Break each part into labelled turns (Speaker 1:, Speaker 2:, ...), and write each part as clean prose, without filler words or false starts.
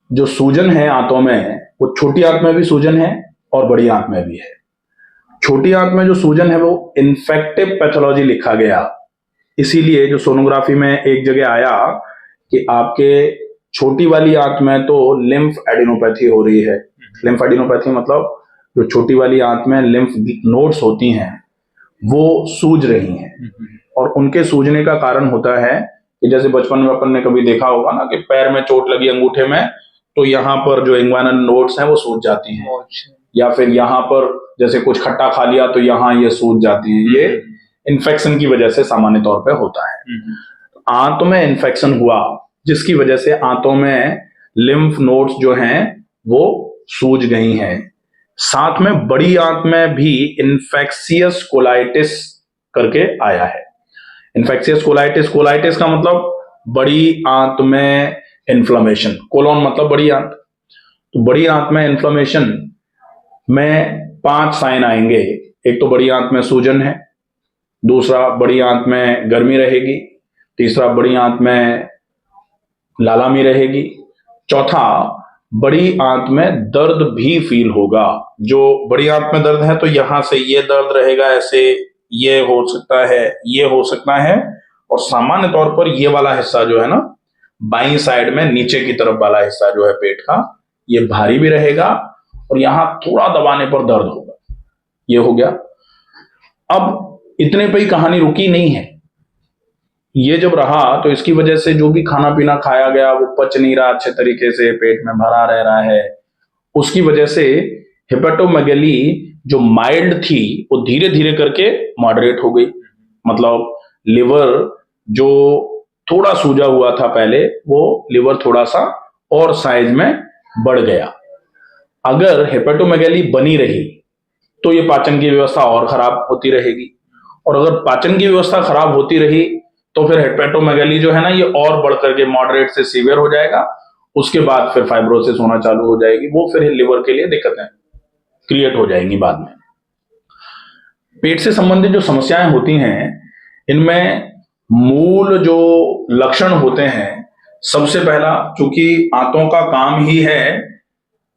Speaker 1: जो सूजन है आंतों में, वो छोटी आंत में भी सूजन है और बड़ी आंत में भी है। छोटी आंत में जो सूजन है वो इन्फेक्टिव पैथोलॉजी लिखा गया, इसीलिए जो सोनोग्राफी में एक जगह आया कि आपके छोटी वाली आंत में तो लिम्फ एडिनोपैथी हो रही है। लिम्फ एडिनोपैथी मतलब जो छोटी वाली आंत में लिम्फ नोड्स होती हैं वो सूज रही हैं, और उनके सूजने का कारण होता है कि जैसे बचपन में अपन ने कभी देखा होगा ना कि पैर में चोट लगी अंगूठे में, तो यहाँ पर जो इंग्वाइनल नोड्स हैं वो सूज जाती हैं, या फिर यहाँ पर जैसे कुछ खट्टा खा लिया तो यहाँ ये सूज जाती हैं। ये इन्फेक्शन की वजह से सामान्य तौर पे होता है। आंतों में इन्फेक्शन हुआ जिसकी वजह से आंतों में लिम्फ नोड्स जो हैं वो सूज गई हैं। साथ में बड़ी आंत में भी इन्फेक्शियस कोलाइटिस करके आया है। इन्फेक्शियस कोलाइटिस, कोलाइटिस का मतलब बड़ी आंत में इन्फ्लेमेशन, कोलोन मतलब बड़ी आंत, तो बड़ी आंत में इन्फ्लेमेशन में 5 साइन आएंगे। एक तो बड़ी आंत में सूजन है, दूसरा बड़ी आंत में गर्मी रहेगी, तीसरा बड़ी आंत में लालामी रहेगी, चौथा बड़ी आंत में दर्द भी फील होगा। जो बड़ी आंत में दर्द है तो यहां से ये दर्द रहेगा, ऐसे ये हो सकता है, ये हो सकता है, और सामान्य तौर पर ये वाला हिस्सा जो है ना, बाईं साइड में नीचे की तरफ वाला हिस्सा जो है पेट का, ये भारी भी रहेगा और यहां थोड़ा दबाने पर दर्द होगा। ये हो गया। अब इतने पे ही कहानी रुकी नहीं है। ये जब रहा तो इसकी वजह से जो भी खाना पीना खाया गया वो पच नहीं रहा अच्छे तरीके से, पेट में भरा रह रहा है। उसकी वजह से हेपेटोमेगैली जो माइल्ड थी वो धीरे धीरे करके मॉडरेट हो गई। मतलब लिवर जो थोड़ा सूजा हुआ था पहले, वो लिवर थोड़ा सा और साइज में बढ़ गया। अगर हेपेटोमेगैली बनी रही तो ये पाचन की व्यवस्था और खराब होती रहेगी, और अगर पाचन की व्यवस्था खराब होती रही तो फिर हेपेटोमेगैली जो है ना, ये और बढ़ करके मॉडरेट से सीवियर हो जाएगा। उसके बाद फिर फाइब्रोसिस होना चालू हो जाएगी, वो फिर लिवर के लिए दिक्कतें क्रिएट हो जाएंगी बाद में। पेट से संबंधित जो समस्याएं होती हैं, इनमें मूल जो लक्षण होते हैं, सबसे पहला, चूंकि आंतों का काम ही है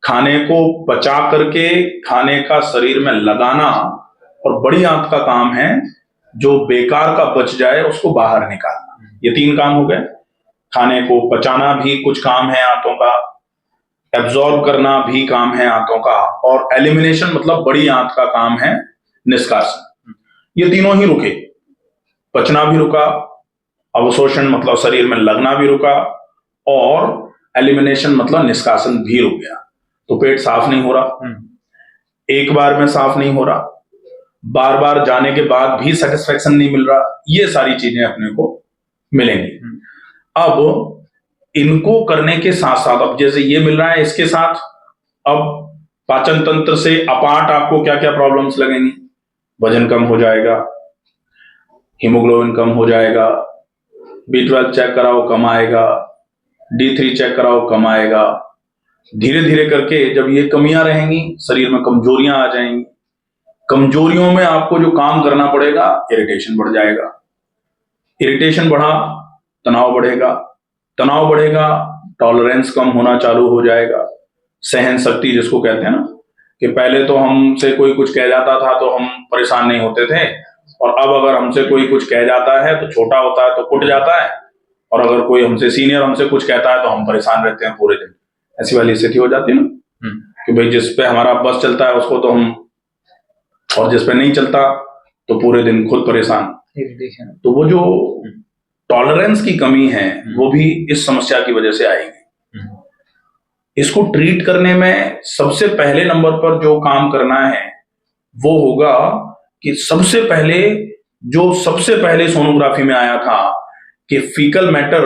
Speaker 1: खाने को पचा करके खाने का शरीर में लगाना, और बड़ी आंत का काम है जो बेकार का बच जाए उसको बाहर निकालना। ये 3 काम हो गए। खाने को पचाना भी कुछ काम है आंतों का, एब्जॉर्ब करना भी काम है आंतों का, और एलिमिनेशन मतलब बड़ी आंत का काम है निष्कासन। ये तीनों ही रुके, पचना भी रुका, अवशोषण मतलब शरीर में लगना भी रुका, और एलिमिनेशन मतलब निष्कासन भी रुक गया। तो पेट साफ नहीं हो रहा, एक बार में साफ नहीं हो रहा, बार बार जाने के बाद भी सेटिस्फेक्शन नहीं मिल रहा, ये सारी चीजें अपने को मिलेंगी। अब इनको करने के साथ साथ, अब जैसे ये मिल रहा है इसके साथ, अब पाचन तंत्र से अपार्ट आपको क्या क्या प्रॉब्लम्स लगेंगी। वजन कम हो जाएगा, हीमोग्लोबिन कम हो जाएगा, B12 चेक कराओ कम आएगा, D3 चेक कराओ कम आएगा। धीरे धीरे करके जब ये कमियां रहेंगी, शरीर में कमजोरियां आ जाएंगी। कमजोरियों में आपको जो काम करना पड़ेगा, इरिटेशन बढ़ जाएगा, इरिटेशन बढ़ा तनाव बढ़ेगा, तनाव बढ़ेगा टॉलरेंस कम होना चालू हो जाएगा। सहन शक्ति जिसको कहते हैं ना, कि पहले तो हमसे कोई कुछ कह जाता था तो हम परेशान नहीं होते थे, और अब अगर हमसे कोई कुछ कह जाता है तो छोटा होता है तो कुट जाता है, और अगर कोई हमसे सीनियर हमसे कुछ कहता है तो हम परेशान रहते हैं पूरे दिन। ऐसी वाली स्थिति हो जाती है ना, कि भाई जिस पे हमारा बस चलता है उसको तो हम, और जिस पे नहीं चलता तो पूरे दिन खुद परेशान। तो वो जो टॉलरेंस की कमी है वो भी इस समस्या की वजह से आएगी। इसको ट्रीट करने में सबसे पहले नंबर पर जो काम करना है वो होगा कि सबसे पहले सोनोग्राफी में आया था कि फीकल मैटर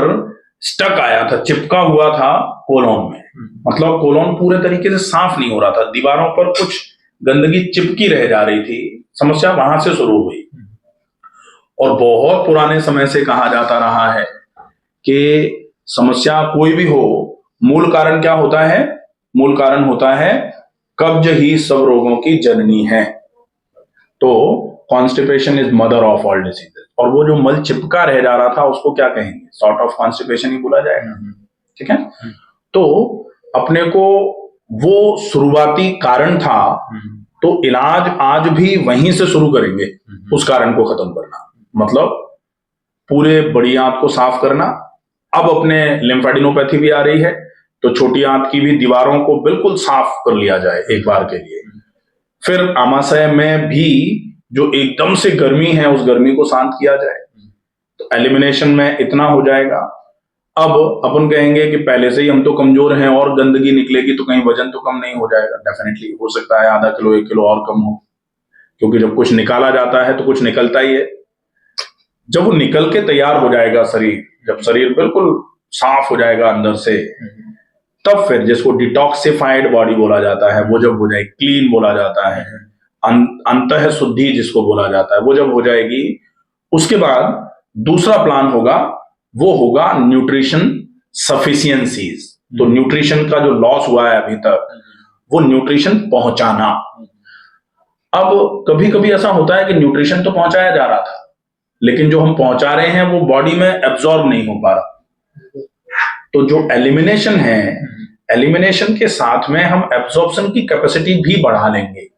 Speaker 1: स्टक आया था, चिपका हुआ था कोलोन में। मतलब कोलोन पूरे तरीके से साफ नहीं हो रहा था, दीवारों पर कुछ गंदगी चिपकी रह जा रही थी। समस्या वहां से शुरू हुई, और बहुत पुराने समय से कहा जाता रहा है कि समस्या कोई भी हो, मूल कारण क्या होता है? मूल कारण होता है कब्ज ही सब रोगों की जननी है। तो constipation is mother of all diseases. और वो जो मल चिपका रह जा रहा था उसको क्या कहेंगे? सॉर्ट ऑफ कॉन्स्टिपेशन ही बोला जाएगा। ठीक है। तो अपने को वो शुरुआती कारण था, तो इलाज आज भी वहीं से शुरू करेंगे, उस कारण को खत्म करना, मतलब पूरे बड़ी आंत को साफ करना। अब अपने लिम्फेडिनोपैथी भी आ रही है, तो छोटी आंत की भी दीवारों को बिल्कुल साफ कर लिया जाए एक बार के लिए। फिर आमाशय में भी जो एकदम से गर्मी है, उस गर्मी को शांत किया जाए, तो एलिमिनेशन में इतना हो जाएगा। अब अपन कहेंगे कि पहले से ही हम तो कमजोर हैं और गंदगी निकलेगी तो कहीं वजन तो कम नहीं हो जाएगा। डेफिनेटली हो सकता है आधा किलो 1 किलो और कम हो, क्योंकि जब कुछ निकाला जाता है तो कुछ निकलता ही है। जब वो निकल के तैयार हो जाएगा शरीर, जब शरीर बिल्कुल साफ हो जाएगा अंदर से, तब फिर जिसको डिटॉक्सिफाइड बॉडी बोला जाता है, वो जब हो जाए, क्लीन बोला जाता है, अंतः शुद्धि जिसको बोला जाता है, वो जब हो जाएगी, उसके बाद दूसरा प्लान होगा, वो होगा न्यूट्रिशन सफिशियंसीज। तो न्यूट्रिशन का जो लॉस हुआ है अभी तक, वो न्यूट्रिशन पहुंचाना। अब कभी कभी ऐसा होता है कि न्यूट्रिशन तो पहुंचाया जा रहा था, लेकिन जो हम पहुंचा रहे हैं वो बॉडी में एब्जॉर्ब नहीं हो पा रहा। तो जो एलिमिनेशन है, एलिमिनेशन के साथ में हम एब्जॉर्प्शन की कैपेसिटी भी बढ़ा लेंगे।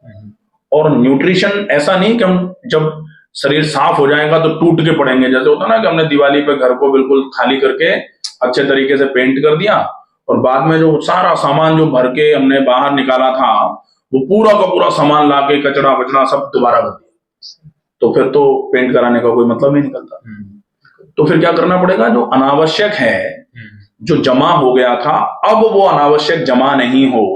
Speaker 1: और न्यूट्रिशन ऐसा नहीं कि हम जब शरीर साफ हो जाएगा तो टूट के पड़ेंगे, जैसे होता ना कि हमने दिवाली पे घर को बिल्कुल खाली करके अच्छे तरीके से पेंट कर दिया और बाद में जो सारा सामान जो भर के हमने बाहर निकाला था, वो पूरा का पूरा सामान लाके कचरा बचड़ा सब दोबारा भर दिया, तो फिर तो पेंट कराने का कोई मतलब नहीं निकलता। तो फिर क्या करना पड़ेगा, जो अनावश्यक है, जो जमा हो गया था, अब वो अनावश्यक जमा नहीं हो,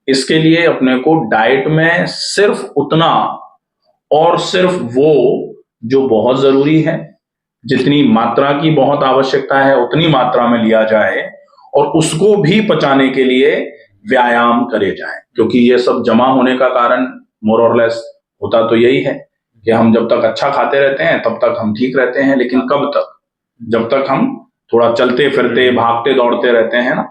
Speaker 1: इसके लिए अपने को डाइट में सिर्फ उतना और सिर्फ वो जो बहुत जरूरी है, जितनी मात्रा की बहुत आवश्यकता है उतनी मात्रा में लिया जाए, और उसको भी पचाने के लिए व्यायाम करे जाए। क्योंकि ये सब जमा होने का कारण मोर और लेस होता तो यही है कि हम जब तक अच्छा खाते रहते हैं तब तक हम ठीक रहते हैं, लेकिन कब तक, जब तक हम थोड़ा चलते फिरते भागते दौड़ते रहते हैं ना,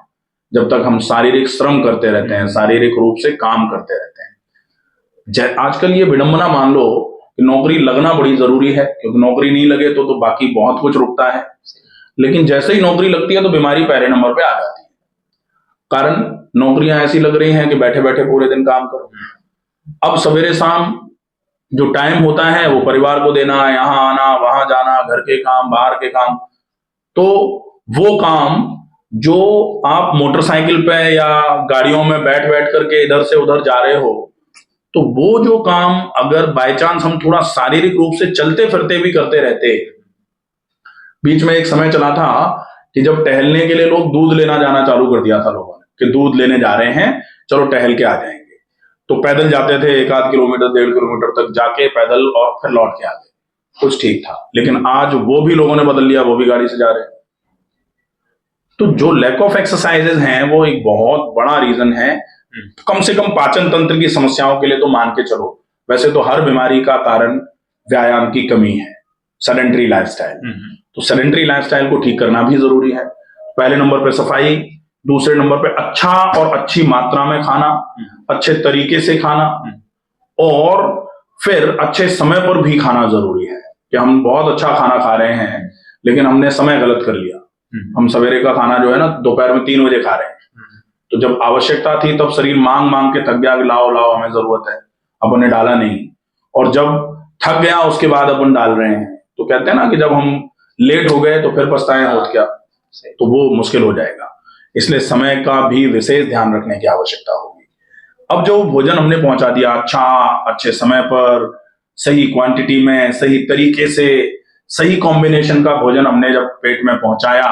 Speaker 1: जब तक हम शारीरिक श्रम करते रहते हैं, शारीरिक रूप से काम करते रहते हैं। आजकल ये विडंबना मान लो कि नौकरी लगना बड़ी जरूरी है, क्योंकि नौकरी नहीं लगे तो बाकी बहुत कुछ रुकता है, लेकिन जैसे ही नौकरी लगती है तो बीमारी पहले नंबर पे आ जाती है। कारण नौकरियां ऐसी लग रही हैं कि बैठे बैठे पूरे दिन काम करो। अब सवेरे शाम जो टाइम होता है वो परिवार को देना, यहाँ आना वहां जाना, घर के काम बाहर के काम, तो वो काम जो आप मोटरसाइकिल पे या गाड़ियों में बैठ बैठ करके इधर से उधर जा रहे हो, तो वो जो काम अगर बाय चांस हम थोड़ा शारीरिक रूप से चलते फिरते भी करते रहते। बीच में एक समय चला था कि जब टहलने के लिए लोग दूध लेना जाना चालू कर दिया था लोगों ने, कि दूध लेने जा रहे हैं चलो टहल के आ जाएंगे, तो पैदल जाते थे 1 आध किलोमीटर 1.5 किलोमीटर तक जाके पैदल और फिर लौट के आते, कुछ ठीक था। लेकिन आज वो भी लोगों ने बदल लिया, वो भी गाड़ी से जा रहे हैं। तो जो लैक ऑफ एक्सरसाइजेज हैं वो एक बहुत बड़ा रीजन है। कम से कम पाचन तंत्र की समस्याओं के लिए तो मान के चलो, वैसे तो हर बीमारी का कारण व्यायाम की कमी है, सेडेंटरी लाइफस्टाइल। तो सेडेंटरी लाइफस्टाइल को ठीक करना भी जरूरी है। पहले नंबर पे सफाई, दूसरे नंबर पे अच्छा और अच्छी मात्रा में खाना, अच्छे तरीके से खाना, और फिर अच्छे समय पर भी खाना जरूरी है। कि हम बहुत अच्छा खाना खा रहे हैं लेकिन हमने समय गलत कर लिया, हम सवेरे का खाना जो है ना दोपहर में 3 बजे खा रहे हैं, तो जब आवश्यकता थी तब शरीर मांग मांग के थक गया कि लाओ लाओ हमें जरूरत है, अपन ने डाला नहीं, और जब थक गया उसके बाद अपन डाल रहे हैं। तो कहते हैं ना कि जब हम लेट हो गए तो फिर पछताएं होत क्या, तो वो मुश्किल हो जाएगा। इसलिए समय का भी विशेष ध्यान रखने की आवश्यकता होगी। अब जो भोजन हमने पहुंचा दिया अच्छा, अच्छे समय पर, सही क्वांटिटी में, सही तरीके से, सही कॉम्बिनेशन का भोजन हमने जब पेट में पहुंचाया,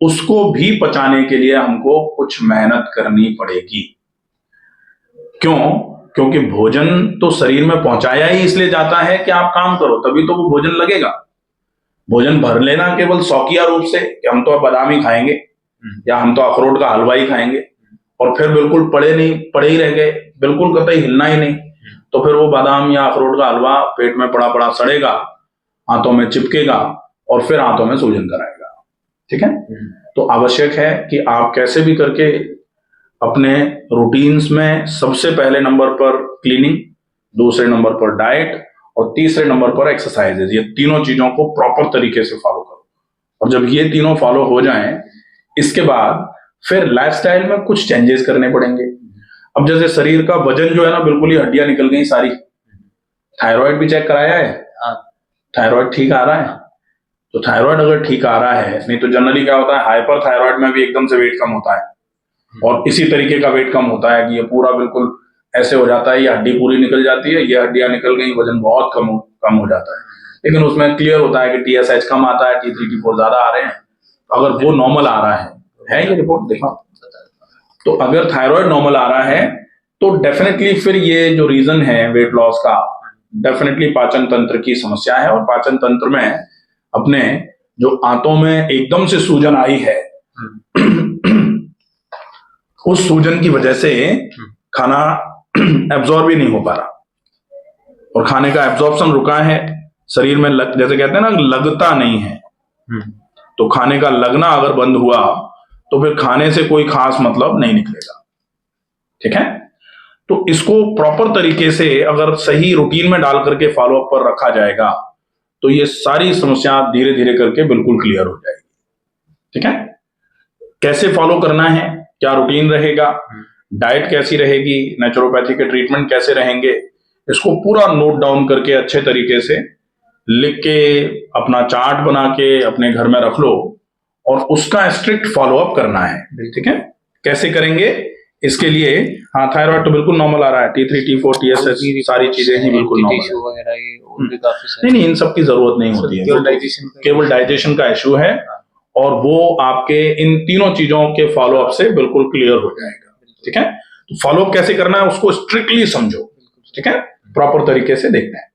Speaker 1: उसको भी पचाने के लिए हमको कुछ मेहनत करनी पड़ेगी। क्यों? क्योंकि भोजन तो शरीर में पहुंचाया ही इसलिए जाता है कि आप काम करो, तभी तो वो भोजन लगेगा। भोजन भर लेना केवल शौकिया रूप से कि हम तो बादाम ही खाएंगे या हम तो अखरोट का हलवा ही खाएंगे, और फिर बिल्कुल पड़े ही रह गए, बिल्कुल कतई हिलना ही नहीं, तो फिर वो बादाम या अखरोट का हलवा पेट में पड़ा पड़ा सड़ेगा, हाथों में चिपकेगा और फिर हाथों में सूजन कराएगा। ठीक है? तो आवश्यक है कि आप कैसे भी करके अपने रूटीन्स में सबसे पहले नंबर पर क्लीनिंग, दूसरे नंबर पर डाइट और तीसरे नंबर पर एक्सरसाइजेज, ये तीनों चीजों को प्रॉपर तरीके से फॉलो करो। और जब ये तीनों फॉलो हो जाएं, इसके बाद फिर लाइफस्टाइल में कुछ चेंजेस करने पड़ेंगे। अब जैसे शरीर का वजन जो है ना, बिल्कुल ही हड्डियां निकल गई सारी। थायराइड भी चेक कराया है, थायराइड ठीक आ रहा है। तो थायराइड अगर ठीक आ रहा है, नहीं तो जनरली क्या होता है, हाइपर थायराइड में भी एकदम से वेट कम होता है, और इसी तरीके का वेट कम होता है कि ये पूरा बिल्कुल ऐसे हो जाता है, ये हड्डी पूरी निकल जाती है, ये हड्डियां निकल गई, वजन बहुत कम हो जाता है। लेकिन उसमें क्लियर होता है कि TSH कम आता है, T3 T4 ज्यादा आ रहे हैं। अगर वो नॉर्मल आ रहा है ये रिपोर्ट देखा, तो अगर थायराइड नॉर्मल आ रहा है तो डेफिनेटली फिर ये जो रीजन है वेट लॉस का, डेफिनेटली पाचन तंत्र की समस्या है। और पाचन तंत्र में अपने जो आंतों में एकदम से सूजन आई है, उस सूजन की वजह से खाना एब्जॉर्ब ही नहीं हो पा रहा, और खाने का एब्जॉर्प्शन रुका है शरीर में। जैसे कहते हैं ना, लगता नहीं है। तो खाने का लगना अगर बंद हुआ तो फिर खाने से कोई खास मतलब नहीं निकलेगा। ठीक है, तो इसको प्रॉपर तरीके से अगर सही रूटीन में डाल करके फॉलोअप पर रखा जाएगा तो ये सारी समस्या धीरे धीरे करके बिल्कुल क्लियर हो जाएगी। ठीक है, कैसे फॉलो करना है, क्या रूटीन रहेगा, डाइट कैसी रहेगी, नेचुरोपैथी के ट्रीटमेंट कैसे रहेंगे, इसको पूरा नोट डाउन करके अच्छे तरीके से लिख के अपना चार्ट बना के अपने घर में रख लो, और उसका स्ट्रिक्ट फॉलोअप करना है। ठीक है, कैसे करेंगे इसके लिए? हाँ, थायराइड तो बिल्कुल नॉर्मल आ रहा है, T3 T4 TSH सारी चीजें ही बिल्कुल नॉर्मल है। नहीं, इन सब की जरूरत नहीं होती है, केवल डाइजेशन का इश्यू है, और वो आपके इन तीनों चीजों के फॉलोअप से बिल्कुल क्लियर हो जाएगा। ठीक है, तो फॉलोअप कैसे करना है उसको स्ट्रिक्टली समझो। ठीक है, प्रॉपर तरीके से देखते हैं।